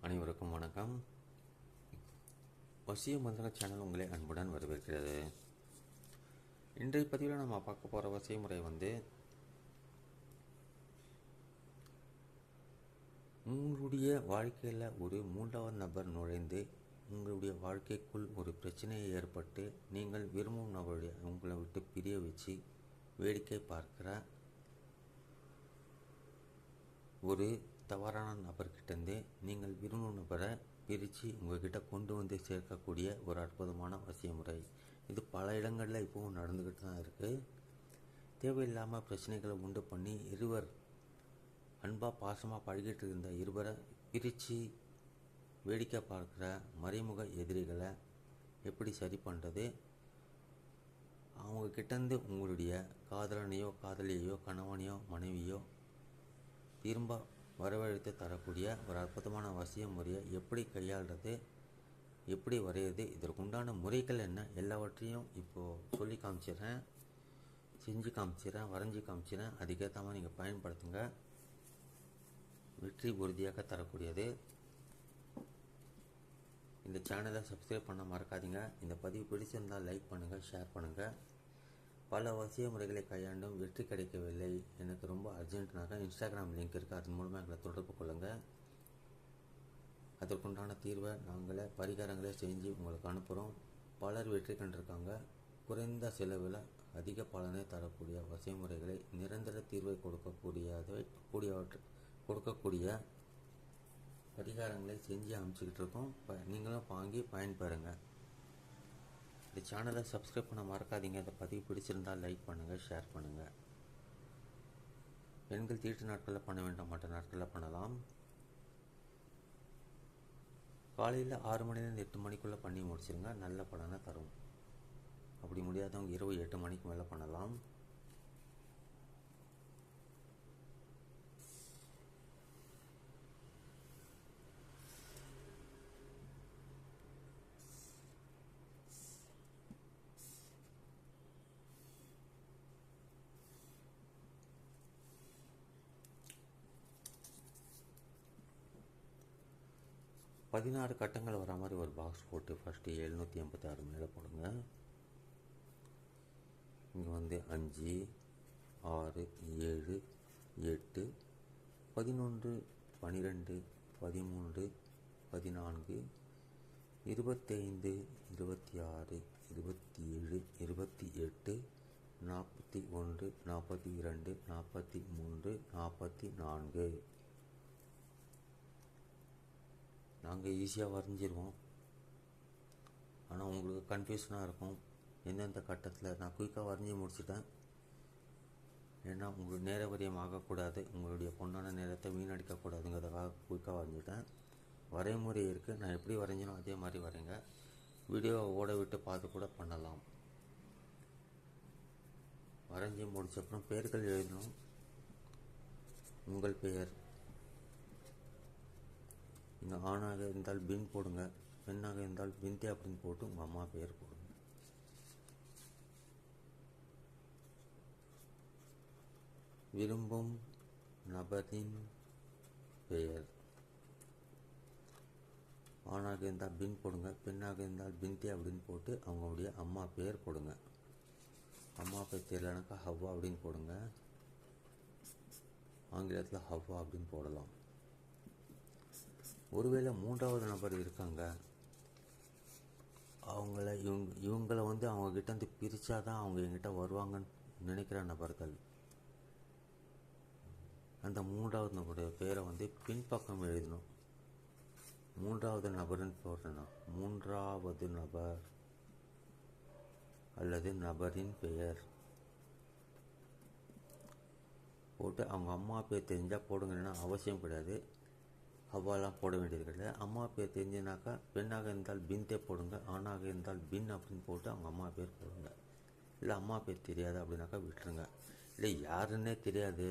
அனைவருக்கும் வணக்கம். வசிய மந்திர சேனல் உங்களை அன்புடன் வரவேற்கிறது. இன்றைய பதிவில் நம்ம பார்க்க போகிற வசிய முறை உங்களுடைய வாழ்க்கையில் ஒரு மூன்றாவது நபர் நுழைந்து உங்களுடைய வாழ்க்கைக்குள் ஒரு பிரச்சனையை ஏற்பட்டு நீங்கள் விரும்பும் நபருடைய உங்களை விட்டு பிரிய வச்சு வேடிக்கை பார்க்கிற ஒரு தவறான நபர்கிட்டேருந்து நீங்கள் விரும்பும் நபரை பிரித்து உங்கள்கிட்ட கொண்டு வந்து சேர்க்கக்கூடிய ஒரு அற்புதமான வசிய முறை. இது பல இடங்களில் இப்போவும் நடந்துக்கிட்டு தான் இருக்குது. தேவையில்லாமல் பிரச்சனைகளை உண்டு பண்ணி இருவர் அன்பாக பாசமாக பழகிட்டு இருந்த இருவரை பிரித்து வேடிக்கை பார்க்குற மறைமுக எதிரிகளை எப்படி சரி பண்ணுறது, அவங்கக்கிட்டேருந்து உங்களுடைய காதலனையோ காதலியையோ கணவனையோ மனைவியோ திரும்ப வரவழைத்து தரக்கூடிய ஒரு அற்புதமான வசிய முறையை எப்படி கையாளுறது, எப்படி வரைகிறது, இதற்குண்டான முறைகள் என்ன, எல்லாவற்றையும் இப்போது சொல்லி காமிச்சிடுறேன், செஞ்சு காமிச்சிடுறேன், வரைஞ்சி காமிச்சிடுறேன். அதுக்கேற்ற மாதிரி நீங்கள் பயன்படுத்துங்க. வெற்றி உறுதியாக தரக்கூடியது. இந்த சேனலை சப்ஸ்கிரைப் பண்ண மறக்காதீங்க. இந்த பதிவு பிடிச்சிருந்தால் லைக் பண்ணுங்கள், ஷேர் பண்ணுங்கள். பல வசிய முறைகளை கையாண்டும் வெற்றி கிடைக்கவில்லை, எனக்கு ரொம்ப அர்ஜென்ட்னாக இன்ஸ்டாகிராம் லிங்க் இருக்குது, அதன் மூலமாக எங்களை தொடர்பு கொள்ளுங்கள். அதற்குண்டான தீர்வை நாங்களே பரிகாரங்களே செஞ்சு உங்களுக்கு அனுப்புகிறோம். பலர் வெற்றி கண்டிருக்காங்க. குறைந்த செலவில் அதிக பலனை தரக்கூடிய வசிய முறைகளை நிரந்தர தீர்வை கொடுக்கக்கூடிய பரிகாரங்களை செஞ்சு அமைச்சிக்கிட்டு இருக்கோம். நீங்களும் வாங்கி பயன்பெறுங்க. இந்த சேனலை சப்ஸ்கிரைப் பண்ண மறக்காதீங்க. இந்த பதிவு பிடிச்சிருந்தால் லைக் பண்ணுங்கள், ஷேர் பண்ணுங்கள். பெண்கள் தீட்டு நாட்களில் பண்ண வேண்டாம், மற்ற நாட்களில் பண்ணலாம். காலையில் 6 மணிலேருந்து 8 மணிக்குள்ளே பண்ணி முடிச்சிருங்க, நல்ல பலனை தரும். அப்படி முடியாதவங்க இரவு 8 மணிக்கு மேலே பண்ணலாம். பதினாறு கட்டங்கள் வர மாதிரி ஒரு பாக்ஸ் போட்டு ஃபஸ்ட்டு 786 மேலே போடுங்க. இங்கே 5, 6, 7, 8, 11, 12, 13, 14, 25, 26, 27, 28, 41, 42, 43, 44. நாங்கள் ஈஸியாக வரைஞ்சிருவோம், ஆனால் உங்களுக்கு கன்ஃபியூஷனாக இருக்கும் எந்தெந்த கட்டத்தில். நான் குயிக்காக வரைஞ்சி முடிச்சிட்டேன், ஏன்னா உங்களுக்கு நேர விரயம் ஆகக்கூடாது, உங்களுடைய பொண்ணான நேரத்தை வீணடிக்கக்கூடாதுங்கிறதுக்காக குயிக்காக வரைஞ்சிட்டேன். வரைமுறை இருக்குது, நான் எப்படி வரைஞ்சினோ அதே மாதிரி வரைங்க. வீடியோவை ஓட விட்டு பார்த்து கூட பண்ணலாம். வரைஞ்சி முடிச்சப்புறம் பெயர்கள் எழுதணும். உங்கள் பெயர் இங்கே ஆணாக இருந்தால் பின் போடுங்க, பெண்ணாக இருந்தால் பின்தே அப்படின்னு போட்டு உங்கள் அம்மா பெயர் போடுங்க. விரும்பும் நபரின் பெயர் ஆணாக இருந்தால் பின் போடுங்க, பெண்ணாக இருந்தால் பின்தே அப்படின்னு போட்டு அவங்களுடைய அம்மா பெயர் போடுங்க. அம்மா பெயர் தெரியலனாக்கா ஹவ்வா அப்படின்னு போடுங்க. ஆங்கிலத்தில் ஹவ்வா அப்படின்னு போடலாம். ஒருவேளை மூன்றாவது நபர் இருக்காங்க, இவங்களை அவங்கக்கிட்ட பிரித்தா தான் அவங்க எங்கிட்ட வருவாங்கன்னு நினைக்கிற நபர்கள், அந்த மூன்றாவது நபருடைய பெயரை பின்பக்கம் எழுதணும். மூன்றாவது நபர்னு போடணும். மூன்றாவது நபர் அல்லது நபரின் பெயர் போட்டு அவங்க அம்மா பேர் தெரிஞ்சால் போடுங்கன்னா அவசியம் கிடையாது, அவ்வாலாம் போட வேண்டியது கிடையாது. அம்மா பேர் தெரிஞ்சுனாக்கா பெண்ணாக இருந்தால் பின்தே போடுங்க, ஆணாக இருந்தால் பின் அப்படின்னு போட்டு அவங்க அம்மா பேர் போடுங்க. இல்லை அம்மா பேர் தெரியாது அப்படின்னாக்கா விட்டுருங்க. இல்லை யாருன்னே தெரியாது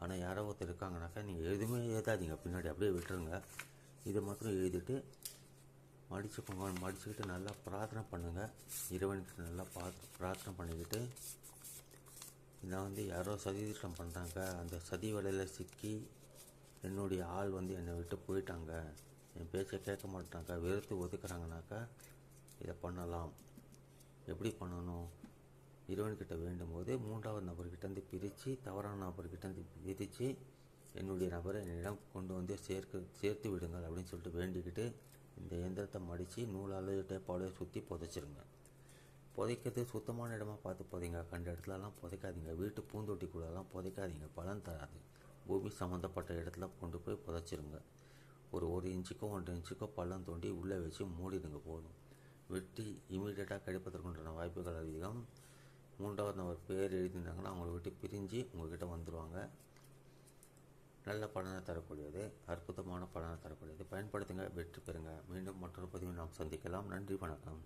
ஆனால் யாரோ ஒருத்தர் இருக்காங்கனாக்கா நீங்கள் எதுவுமே எழுதாதீங்க, பின்னாடி அப்படியே விட்டுருங்க. இதை மாத்திரம் எழுதிட்டு மடிச்சுக்கோங்க. மடிச்சுக்கிட்டு நல்லா பிரார்த்தனை பண்ணுங்கள். இறைவனுக்கு நல்லா பிரார்த்தனை பண்ணிக்கிட்டு இதை யாரோ சதித்திட்டம் பண்ணுறாங்க, அந்த சதி வலையில் சிக்கி என்னுடைய ஆள் என்னை விட்டு போயிட்டாங்க, என் பேச்சை கேட்க மாட்டாங்க, வெறுத்து ஒதுக்குறாங்கனாக்கா இதை பண்ணலாம். எப்படி பண்ணணும்? இறைவன்கிட்ட வேண்டும் போது 3வது நபர்கிட்டேருந்து பிரித்து, தவறான நபர்கிட்டேருந்து பிரித்து என்னுடைய நபரை என்னிடம் கொண்டு வந்து சேர்த்து விடுங்கள் அப்படின்னு சொல்லிட்டு வேண்டிக்கிட்டு இந்த இயந்திரத்தை மடித்து நூலால் டேப்பாலே சுற்றி புதைச்சிருங்க. புதைக்கிறது சுத்தமான இடமா பார்த்து புதைங்க. கண்ட இடத்துலலாம் புதைக்காதீங்க. வீட்டு பூந்தொட்டிக்குள்ளெல்லாம் புதைக்காதீங்க, பலன் தராது. பூமி சம்மந்தப்பட்ட இடத்துல கொண்டு போய் புதைச்சிருங்க. ஒரு இன்ச்சுக்கோ 1 இன்ச்சுக்கோ பள்ளம் தோண்டி உள்ளே வச்சு மூடிடுங்க போதும். வெட்டி இமீடியட்டாக கிடைப்பதற்குண்டான வாய்ப்புகள் அதிகம். 3வது நபர் பேர் எழுதியிருந்தாங்கன்னா அவங்கள விட்டு பிரிஞ்சு உங்கள்கிட்ட வந்துடுவாங்க. நல்ல பலனை தரக்கூடியது, அற்புதமான பலனை தரக்கூடியது. பயன்படுத்துங்க, வெற்றி பெறுங்க. மீண்டும் மற்றொரு பதிவில் நாம் சந்திக்கலாம். நன்றி, வணக்கம்.